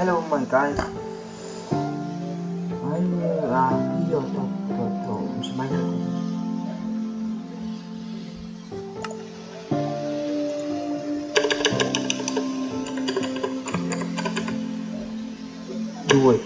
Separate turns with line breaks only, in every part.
Hello my guys. Video to Minecraft. Do it.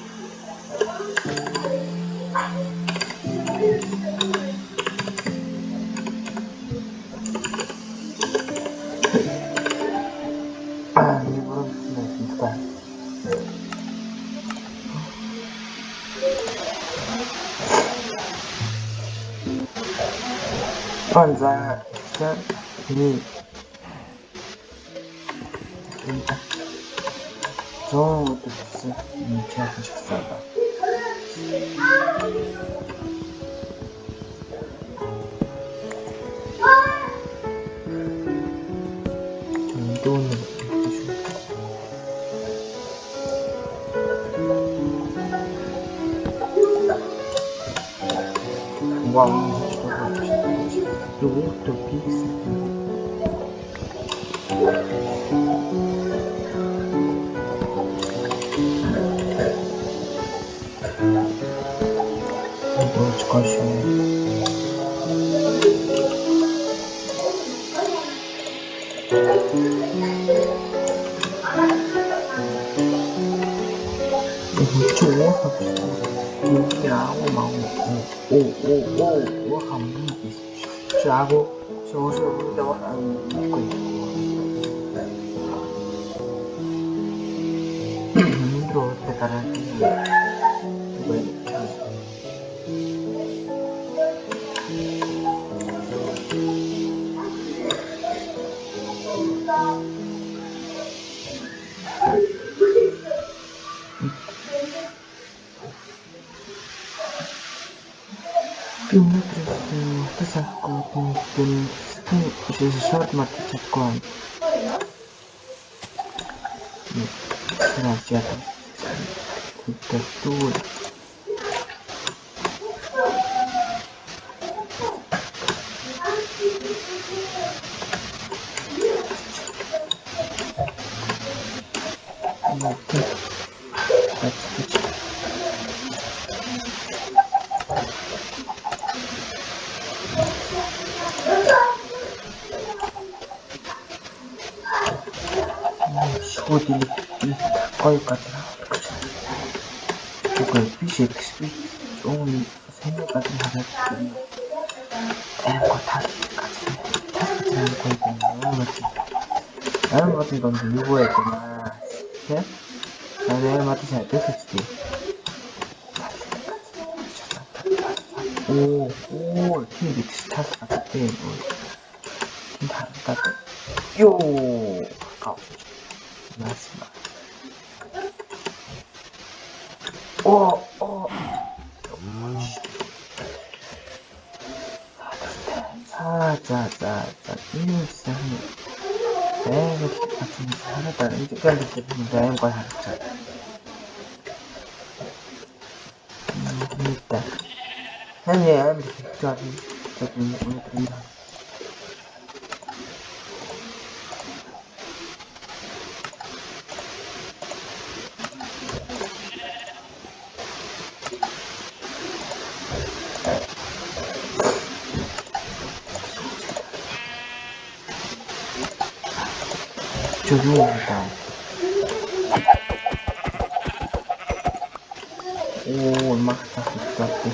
Panza ini 좀 됐어. 제가 싶었다. 돈을 와우. Outro pixel. Vou te coxar. 하고 저것을 힘들어 대단한 short market coin. Gracias. Textura. 어디 거기까지 그걸 피식 좋은 생각까지 하겠지. 에고 다시까지 않고 있구나. 나는 같은 건 누구였구나. 예? 나는 맞지 잘 됐었지. 오, 팀 믹스타트 같은 팀 다르다. 요, 맞습니다. 자, 인생이 내가 같은 하나다는 이제까지 때문에 걸 하자. 일단 현재 저기 오늘 조용하다. 오, 얼마 갖다 썼지?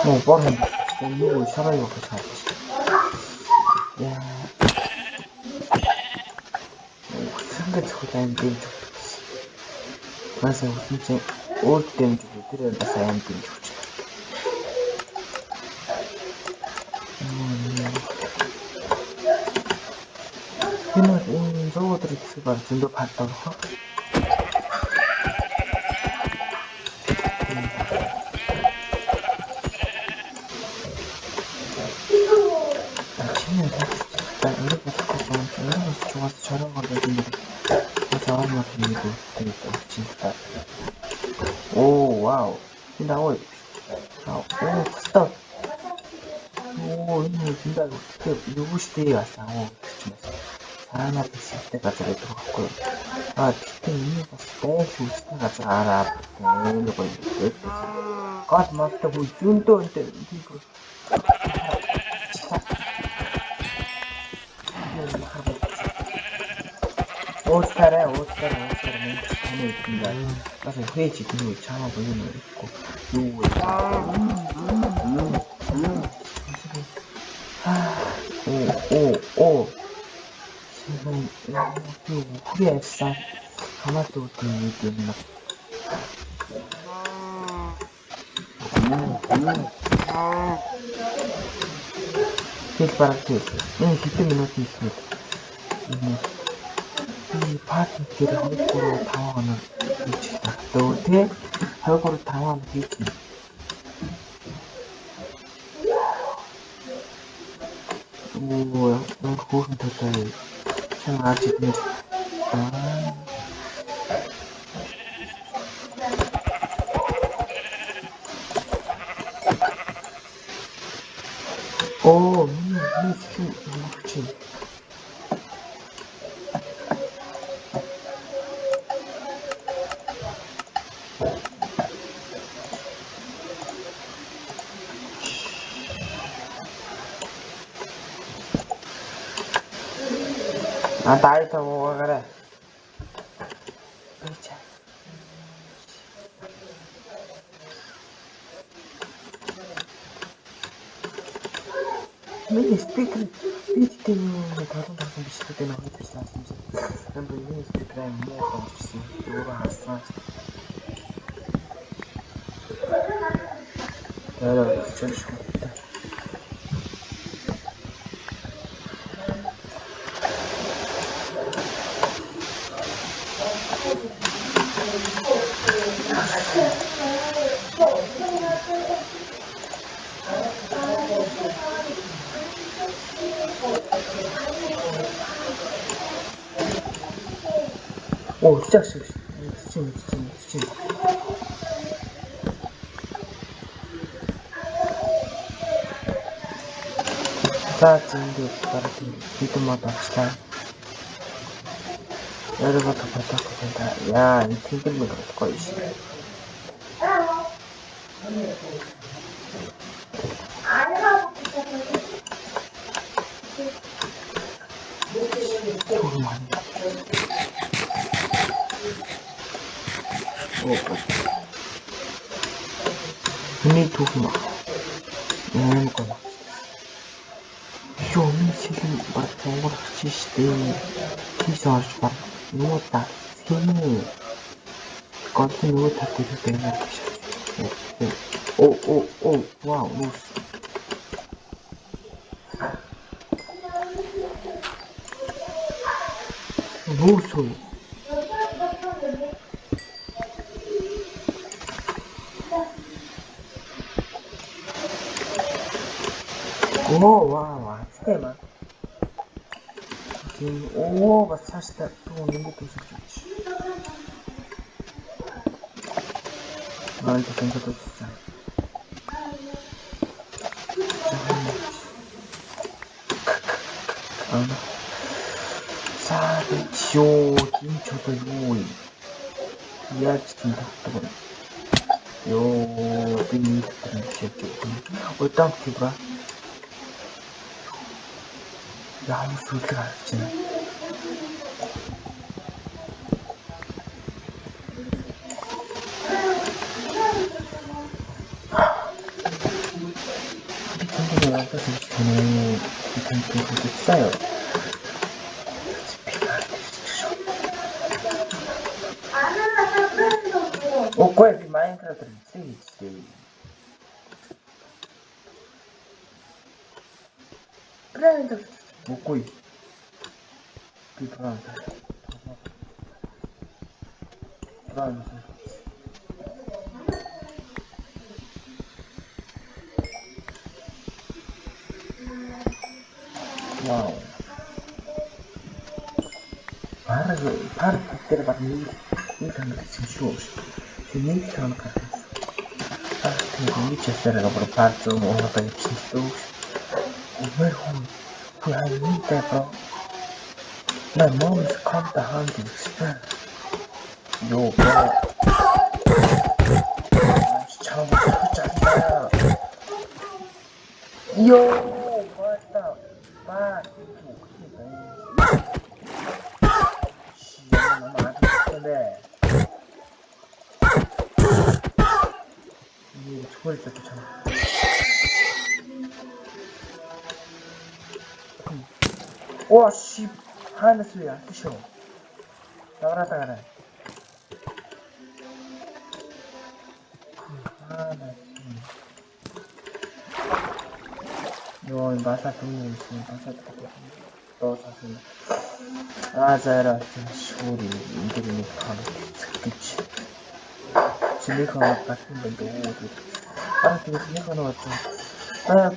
오빠는 누구 살아요, 그 잘. 야, 상대 저자인 게임 좀. 그래서 진짜 올 때는 좀 들여다 사양 게임 좋지. 이놈 저거들이 출발 진도 봤다고. 아침에 나 이렇게 좋아서 저런 걸 내주면 저런 걸 들고 되겠다. 진짜. 오, 와우. 나오. 오, 스톱. энэ зинdaa үтээ юу штэ яасан оо гэж юм. Цаанаа бисэлтэй газар байдаг байхгүй. Тэгтээ энэ бас байл үүсгэн газар араад энэ гоё байдаг. Гол модтой бүх зөндөө энэ Ууцаарай мөн таны үгэн бас хөөж идэх үү чамаа гоё юм уу? Юу вэ? Оо. Юу яасан? Хамаатай үгүй юм байна. Тэл бараг тэл. Энэ хэдэн минут хийсэн. Партнер дээр 2-3-5 хоног хийчих тагтөө тий 2-3-5 хоног хийх. Өөр хөөрхөн төлөө чам гарч идэх. Минь Tayo sa mukha ka rin. May speaker. Dito yung nagkaroon ng bisita na ako sa asin. Nandun yung speaker ay mo ako sa siguro hasa. Pero, church ko. 오, 시작했어. 미친. 자, 지금도 바라티 비트마다 스타일. 여러분도 봤다고 된다. 야, 이 팀들만 그럴 있어. Ini tuh mah, ini bukan. Yo, ini sih bertengger sistem, kisah sebar, nota, sini. Kalau sini nota tidak benar. Oh, wow, lus. Lusu. Oh, wow, sistema. Oh, basta tuh nunggu tuh sih. Nanti kan tuh sih. Sabe, show, 진짜도 요이. 이야, 진짜 또. 요, 빈이 그런 게 어떤 기브라? 야, 무슨 소리가 나지? 우리 친구들 와서 저는 이 단계를 써요. O qual de Minecraft existe? Pronto. O qual? Pronto. Wow. Para ter barulho, então assim shows. Se nem tá no carro. Tem limite a ser agora parte ou outra de shows. Where who I need that, bro? My mom is come to hunt and explain. Yo, bro. Chào chào. Yo, what the fuck? 너무 안 좋던데. 이게 초월 때 좋잖아. 와, 씨, 하얀 소리 안 쓰셔. 나가라. 하얀 소리. 요, 마사 동네 있으면 마사 듣고 또 사실. 아자라, 소리 이들이 가는 그치. 집에 가는 같은 건데 오도. 되게 집에 가는 것 같아.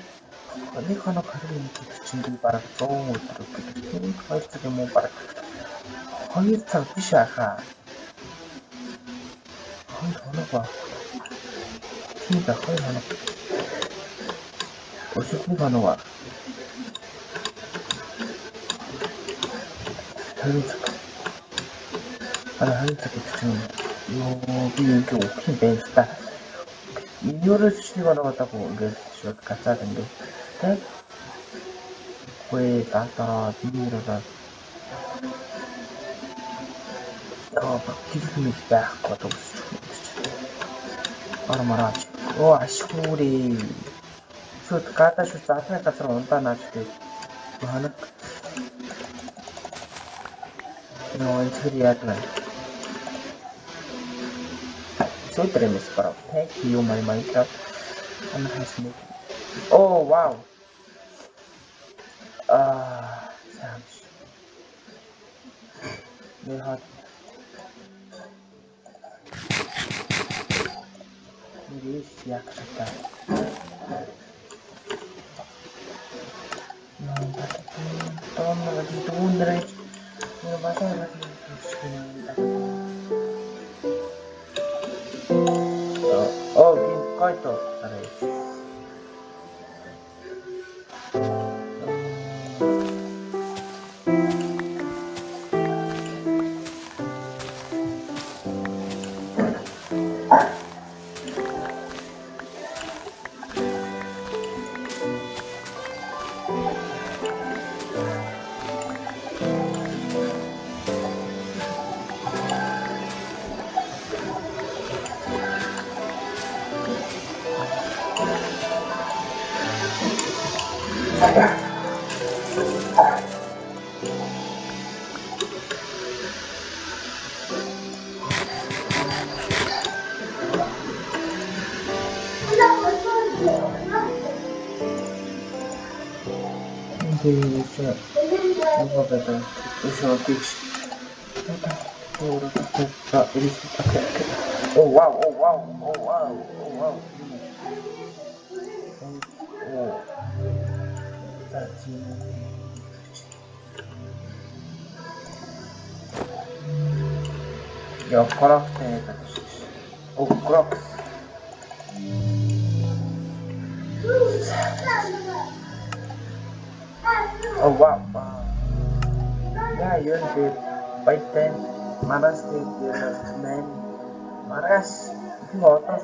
Ini kalau kalian cindi para cowok itu harus tidak mau para kau tak bisa kan kau mana pak tidak kau mana 어떻게 가는 거야 할리차가 지금 여기 오긴 벤스다 이거를 수시가 나왔다고 이게 가짜던데 왜 따따라 비밀어라 막 기분이 딱 와도 말아 아쉬우리 저 가다 저 짜증 같은 온다 나중에 뭐 하나 이런 소리야 그래 so teremos para thank you my Minecraft and has me oh wow 잠시 내가 미리 시작했다 어디 돈들을 이거 마찬가지로 coi tổ ở đây Deixa eu vou pegar deixa eu aqui oh wow 야 크락스네 오 크락스 oh wow yeah you're good by then maras did man maras itu otak